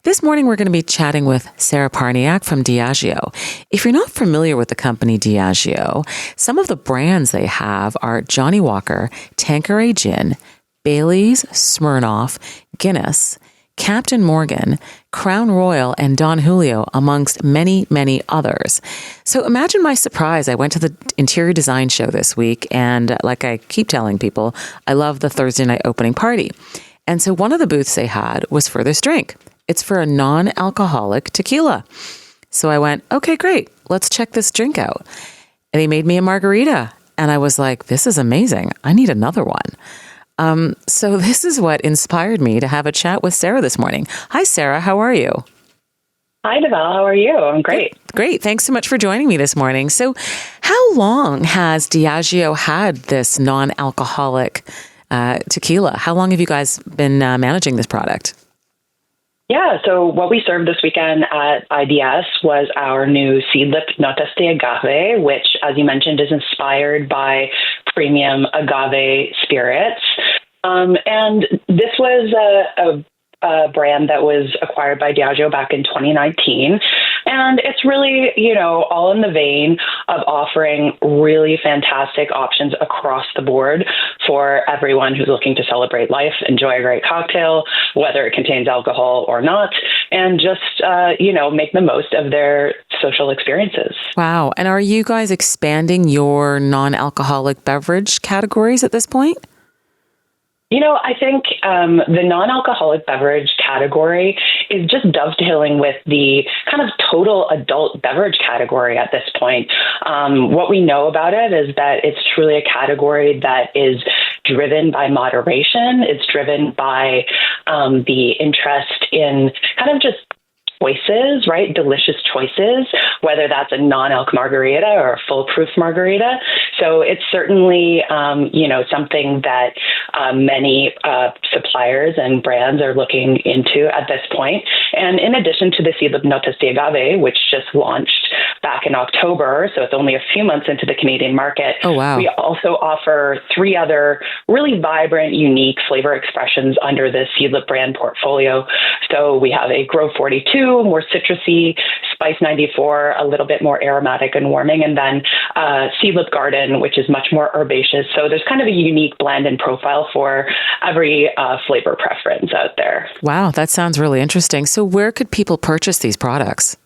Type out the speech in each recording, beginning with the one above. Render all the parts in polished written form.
This morning, we're going to be chatting with Sarah Parniak from Diageo. If you're not familiar with the company Diageo, some of the brands they have are Johnnie Walker, Tanqueray Gin, Bailey's, Smirnoff, Guinness, Captain Morgan, Crown Royal, and Don Julio, amongst many, many others. So imagine my surprise. I went to the interior design show this week, and like I keep telling people, I love the Thursday night opening party. And so one of the booths they had was for this drink. It's for a non-alcoholic tequila. So I went, okay, great. Let's check this drink out. And he made me a margarita. And I was like, this is amazing. I need another one. So this is what inspired me to have a chat with Sarah this morning. Hi, Sarah. How are you? Hi, Deval. How are you? I'm great. Great. Thanks so much for joining me this morning. So how long has Diageo had this non-alcoholic tequila? How long have you guys been managing this product? Yeah, so what we served this weekend at IDS was our new Seedlip Notas de Agave, which, as you mentioned, is inspired by premium agave spirits. And this was a brand that was acquired by Diageo back in 2019. And it's really, all in the vein of offering really fantastic options across the board for everyone who's looking to celebrate life, enjoy a great cocktail, whether it contains alcohol or not, and just, make the most of their social experiences. Wow. And are you guys expanding your non-alcoholic beverage categories at this point? I think the non-alcoholic beverage category is just dovetailing with the kind of total adult beverage category at this point. What we know about it is that it's truly a category that is driven by moderation. It's driven by the interest in kind of just choices, right? Delicious choices, whether that's a non-alc margarita or a full-proof margarita. So it's certainly, something that many suppliers and brands are looking into at this point. And in addition to the Seedlip Notas de Agave, which just launched back in October, so it's only a few months into the Canadian market. Oh, wow. We also offer 3 other really vibrant, unique flavor expressions under the Seedlip brand portfolio. So we have a Grove 42, more citrusy, Spice 94, a little bit more aromatic and warming, and then Seedlip Garden, which is much more herbaceous. So there's kind of a unique blend and profile for every flavor preference out there. Wow, that sounds really interesting. So where could people purchase these products?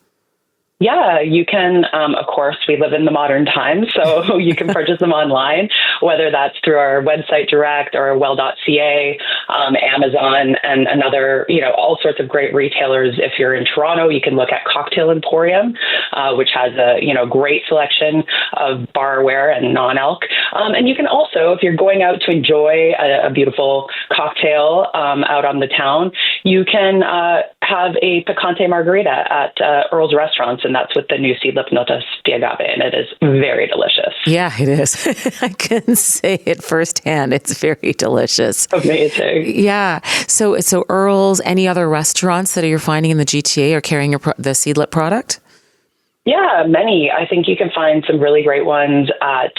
Yeah, you can, of course, we live in the modern times, so you can purchase them online, whether that's through our website direct or well.ca, Amazon, and another, all sorts of great retailers. If you're in Toronto, you can look at Cocktail Emporium, which has a, great selection of barware and non-alc. And you can also, if you're going out to enjoy a beautiful cocktail out on the town, you can have a picante margarita at Earl's Restaurants. And that's with the new Seedlip Notas de Agave, and it is very delicious. Yeah, it is. I can say it firsthand. It's very delicious. Amazing. Yeah. So Earl's, any other restaurants that you're finding in the GTA are carrying the Seedlip product? Yeah, many. I think you can find some really great ones at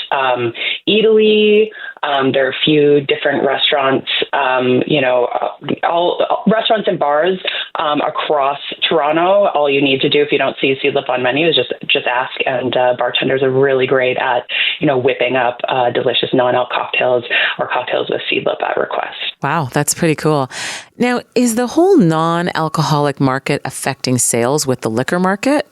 Italy. There are a few different restaurants, all restaurants and bars across Toronto. All you need to do if you don't see Seedlip on menu is just ask, and bartenders are really great at, whipping up delicious non-alc cocktails or cocktails with Seedlip at request. Wow, that's pretty cool. Now, is the whole non-alcoholic market affecting sales with the liquor market?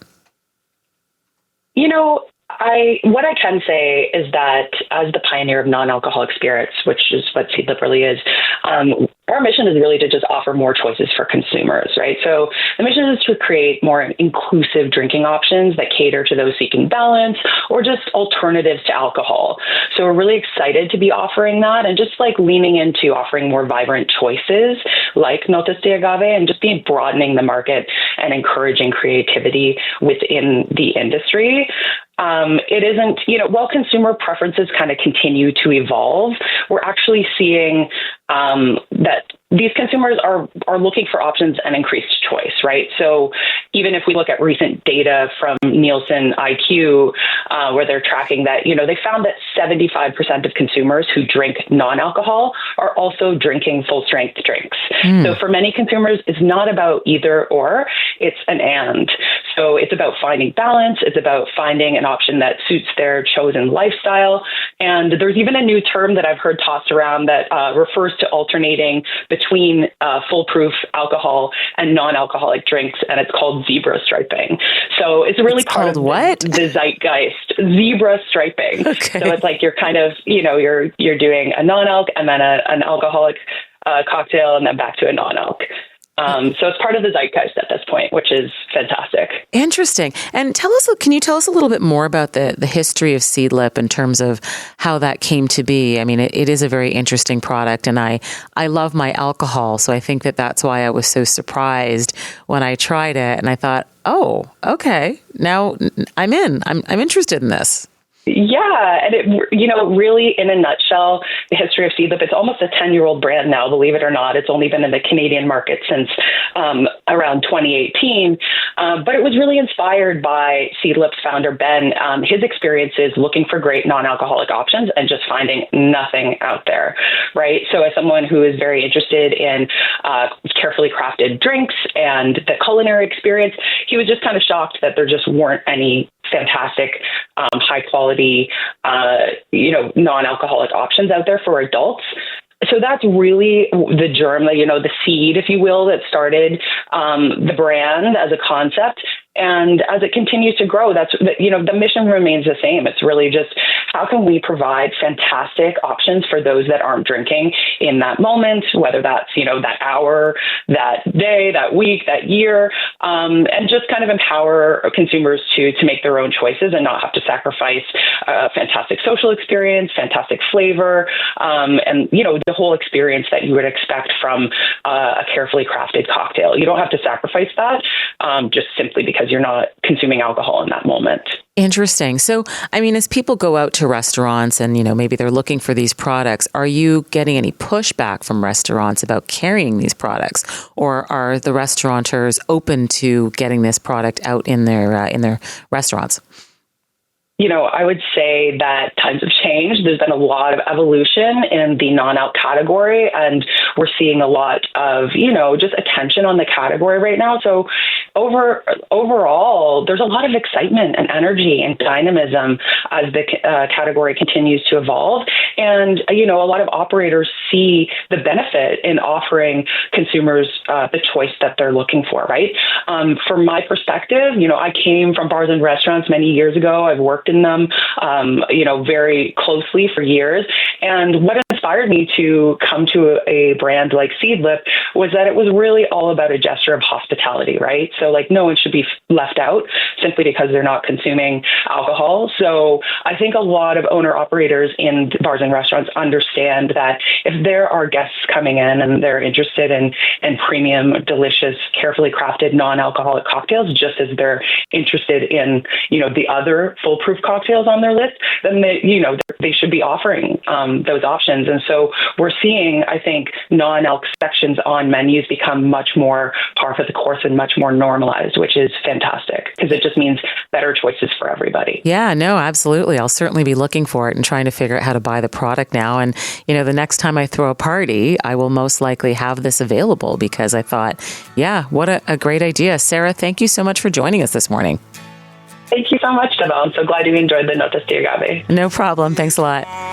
What I can say is that as the pioneer of non-alcoholic spirits, which is what Seedlip really is, our mission is really to just offer more choices for consumers, right? So the mission is to create more inclusive drinking options that cater to those seeking balance or just alternatives to alcohol. So we're really excited to be offering that and just leaning into offering more vibrant choices like Notas de Agave and just broadening the market and encouraging creativity within the industry. It isn't, while consumer preferences kind of continue to evolve, we're actually seeing that these consumers are looking for options and increased choice, right? So even if we look at recent data from Nielsen IQ, where they're tracking that, they found that 75% of consumers who drink non-alcohol are also drinking full-strength drinks. So for many consumers, it's not about either or, it's an and. So it's about finding balance. It's about finding an option that suits their chosen lifestyle. And there's even a new term that I've heard tossed around that refers to alternating between foolproof alcohol and non-alcoholic drinks, and it's called zebra striping. So it's really part of the zeitgeist. Zebra striping. Okay. So it's like you're kind of, you're doing a non-alc and then an alcoholic cocktail and then back to a non-alc. So it's part of the zeitgeist at this point, which is fantastic. Interesting. And can you tell us a little bit more about the history of Seedlip in terms of how that came to be? I mean, it is a very interesting product, and I love my alcohol. So I think that's why I was so surprised when I tried it, and I thought, oh, okay, now I'm in. I'm interested in this. Yeah. And it, really, in a nutshell, the history of Seedlip, it's almost a 10-year-old brand now, believe it or not. It's only been in the Canadian market since around 2018. But it was really inspired by Seedlip's founder, Ben, his experiences looking for great non-alcoholic options and just finding nothing out there, right? So as someone who is very interested in carefully crafted drinks and the culinary experience, he was just kind of shocked that there just weren't any fantastic, high quality, non-alcoholic options out there for adults. So that's really the germ, the seed, if you will, that started the brand as a concept. And as it continues to grow, the mission remains the same. It's really just how can we provide fantastic options for those that aren't drinking in that moment, whether that's, that hour, that day, that week, that year, and just kind of empower consumers to make their own choices and not have to sacrifice a fantastic social experience, fantastic flavor, and, the whole experience that you would expect from a carefully crafted cocktail. You don't have to sacrifice that just simply because you're not consuming alcohol in that moment. Interesting. So, I mean, as people go out to restaurants and, maybe they're looking for these products, are you getting any pushback from restaurants about carrying these products? Or are the restaurateurs open to getting this product out in their restaurants? I would say that times have changed. There's been a lot of evolution in the non-alc category, and we're seeing a lot of, just attention on the category right now. So overall, there's a lot of excitement and energy and dynamism as the category continues to evolve. And, a lot of operators see the benefit in offering consumers the choice that they're looking for, right? From my perspective, I came from bars and restaurants many years ago. I've worked in them, very closely for years. And what inspired me to come to a brand like Seedlip was that it was really all about a gesture of hospitality, right? So no one should be left out simply because they're not consuming alcohol. So I think a lot of owner-operators in bars and restaurants understand that if there are guests coming in and they're interested in premium, delicious, carefully crafted non-alcoholic cocktails, just as they're interested in, the other foolproof cocktails on their list, then they should be offering those options. And so we're seeing, I think, non-alc sections on menus become much more par for the course and much more normalized, which is fantastic because it just means better choices for everybody. Yeah, no, absolutely. I'll certainly be looking for it and trying to figure out how to buy the product now. And, the next time I throw a party, I will most likely have this available because I thought, yeah, what a great idea. Sarah, thank you so much for joining us this morning. Thank you so much, Deval. I'm so glad you enjoyed the Notas de Agave. No problem. Thanks a lot.